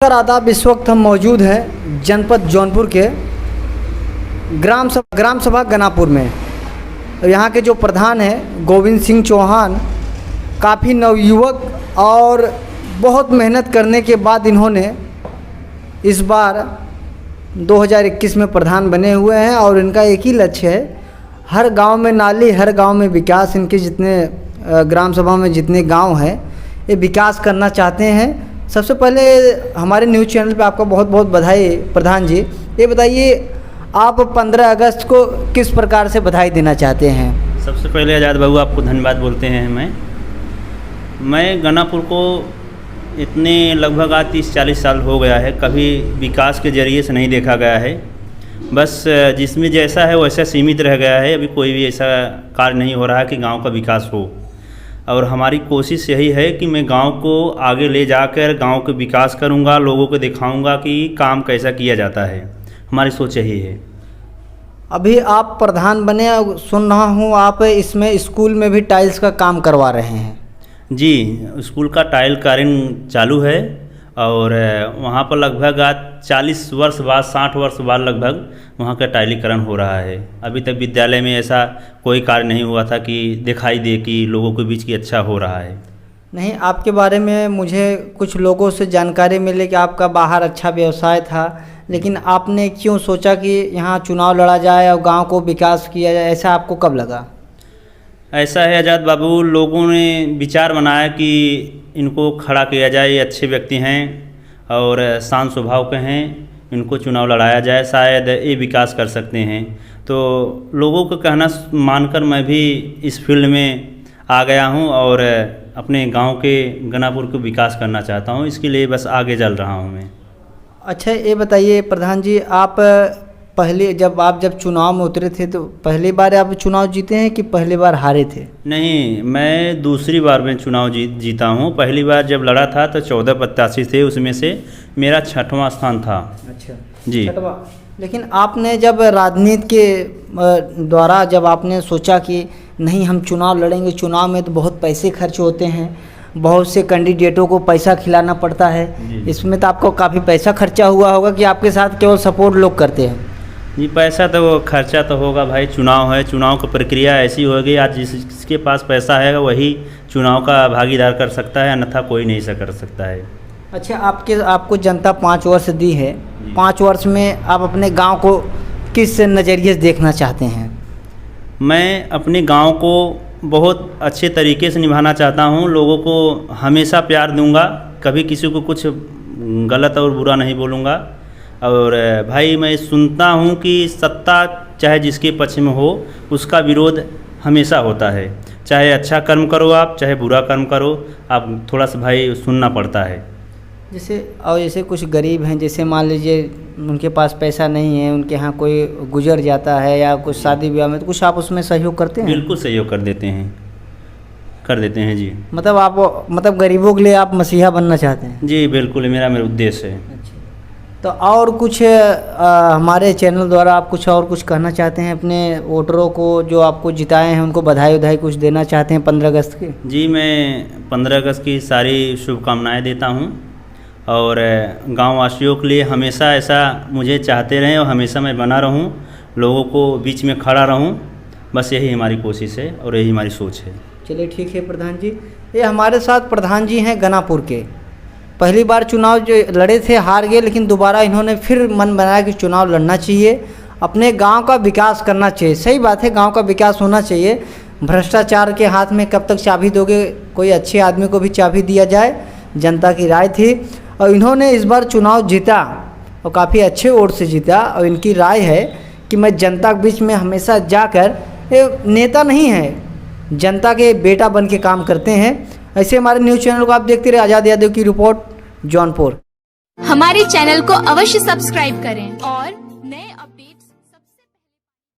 आदाब। इस वक्त हम मौजूद हैं जनपद जौनपुर के ग्राम सभा गनापुर में। यहाँ के जो प्रधान हैं गोविंद सिंह चौहान, काफ़ी नवयुवक और बहुत मेहनत करने के बाद इन्होंने इस बार 2021 में प्रधान बने हुए हैं और इनका एक ही लक्ष्य है, हर गांव में नाली, हर गांव में विकास। इनके जितने ग्राम सभा में जितने गांव हैं ये विकास करना चाहते हैं। सबसे पहले हमारे न्यूज़ चैनल पे आपका बहुत बहुत बधाई प्रधान जी। ये बताइए आप 15 अगस्त को किस प्रकार से बधाई देना चाहते हैं? सबसे पहले आज़ाद बाबू आपको धन्यवाद बोलते हैं। मैं गनापुर को इतने लगभग आज 30-40 साल हो गया है, कभी विकास के ज़रिए से नहीं देखा गया है। बस जिसमें जैसा है वैसा सीमित रह गया है। अभी कोई भी ऐसा कार्य नहीं हो रहा है कि गांव का विकास हो। और हमारी कोशिश यही है कि मैं गांव को आगे ले जाकर गांव का विकास करूंगा, लोगों को दिखाऊंगा कि काम कैसा किया जाता है। हमारी सोच यही है। अभी आप प्रधान बने, सुन रहा हूँ आप इसमें स्कूल में भी टाइल्स का काम करवा रहे हैं। जी, स्कूल का टाइल कार्य चालू है और वहाँ पर लगभग आज 40 वर्ष बाद, 60 वर्ष बाद लगभग वहाँ का टाइलीकरण हो रहा है। अभी तक विद्यालय में ऐसा कोई कार्य नहीं हुआ था कि दिखाई दे कि लोगों के बीच की अच्छा हो रहा है। नहीं, आपके बारे में मुझे कुछ लोगों से जानकारी मिली कि आपका बाहर अच्छा व्यवसाय था, लेकिन आपने क्यों सोचा कि यहाँ चुनाव लड़ा जाए और गांव को विकास किया जाए, ऐसा आपको कब लगा? ऐसा है आज़ाद बाबू, लोगों ने विचार बनाया कि इनको खड़ा किया जाए, ये अच्छे व्यक्ति हैं और शांत स्वभाव के हैं, इनको चुनाव लड़ाया जाए, शायद ये विकास कर सकते हैं। तो लोगों का कहना मानकर मैं भी इस फील्ड में आ गया हूं और अपने गांव के गनापुर को विकास करना चाहता हूं। इसके लिए बस आगे चल रहा हूं मैं। अच्छा, ये बताइए प्रधान जी, आप पहले जब चुनाव में उतरे थे तो पहली बार आप चुनाव जीते हैं कि पहली बार हारे थे? नहीं, मैं दूसरी बार में चुनाव जीता हूं। पहली बार जब लड़ा था तो 14 प्रत्याशी थे, उसमें से मेरा 6वां स्थान था। अच्छा जी। 6वां। लेकिन आपने जब राजनीति के द्वारा जब आपने सोचा कि नहीं हम चुनाव लड़ेंगे, चुनाव में तो बहुत पैसे खर्च होते हैं, बहुत से कैंडिडेटों को पैसा खिलाना पड़ता है, इसमें तो आपको काफ़ी पैसा खर्चा हुआ होगा कि आपके साथ केवल सपोर्ट लोग करते हैं? जी, पैसा तो वो खर्चा तो होगा भाई, चुनाव है, चुनाव की प्रक्रिया ऐसी होगी। आज जिसके पास पैसा है वही चुनाव का भागीदार कर सकता है, अन्यथा कोई नहीं कर सकता है। अच्छा, आपको जनता 5 वर्ष दी है, 5 वर्ष में आप अपने गांव को किस नज़रिए से देखना चाहते हैं? मैं अपने गांव को बहुत अच्छे तरीके से निभाना चाहता हूं। लोगों को हमेशा प्यार दूंगा, कभी किसी को कुछ गलत और बुरा नहीं बोलूँगा। और भाई मैं सुनता हूं कि सत्ता चाहे जिसके पक्ष में हो उसका विरोध हमेशा होता है। चाहे अच्छा कर्म करो आप, चाहे बुरा कर्म करो आप, थोड़ा सा भाई सुनना पड़ता है। जैसे कुछ गरीब हैं, जैसे मान लीजिए उनके पास पैसा नहीं है, उनके यहाँ कोई गुजर जाता है या कुछ शादी ब्याह में, तो कुछ आप उसमें सहयोग करते हैं? बिल्कुल सहयोग कर देते हैं जी। मतलब गरीबों के लिए आप मसीहा बनना चाहते हैं? जी बिल्कुल, मेरा उद्देश्य है। तो और कुछ हमारे चैनल द्वारा आप कुछ कहना चाहते हैं अपने वोटरों को, जो आपको जिताए हैं, उनको बधाई कुछ देना चाहते हैं 15 अगस्त की? जी, मैं 15 अगस्त की सारी शुभकामनाएं देता हूं और गांव वासियों के लिए हमेशा ऐसा मुझे चाहते रहें और हमेशा मैं बना रहूं, लोगों को बीच में खड़ा रहूं। बस यही हमारी कोशिश है और यही हमारी सोच है। चलिए ठीक है प्रधान जी। ये हमारे साथ प्रधान जी हैं गनापुर के। पहली बार चुनाव जो लड़े थे हार गए, लेकिन दोबारा इन्होंने फिर मन बनाया कि चुनाव लड़ना चाहिए, अपने गांव का विकास करना चाहिए। सही बात है, गांव का विकास होना चाहिए। भ्रष्टाचार के हाथ में कब तक चाबी दोगे? कोई अच्छे आदमी को भी चाबी दिया जाए, जनता की राय थी। और इन्होंने इस बार चुनाव जीता और काफ़ी अच्छे वोट से जीता। और इनकी राय है कि मैं जनता के बीच में हमेशा जाकर, ये नेता नहीं है, जनता के बेटा बन के काम करते हैं। ऐसे हमारे न्यूज़ चैनल को आप देखते रहे। आज़ाद यादव की रिपोर्ट, जौनपुर। हमारे चैनल को अवश्य सब्सक्राइब करें और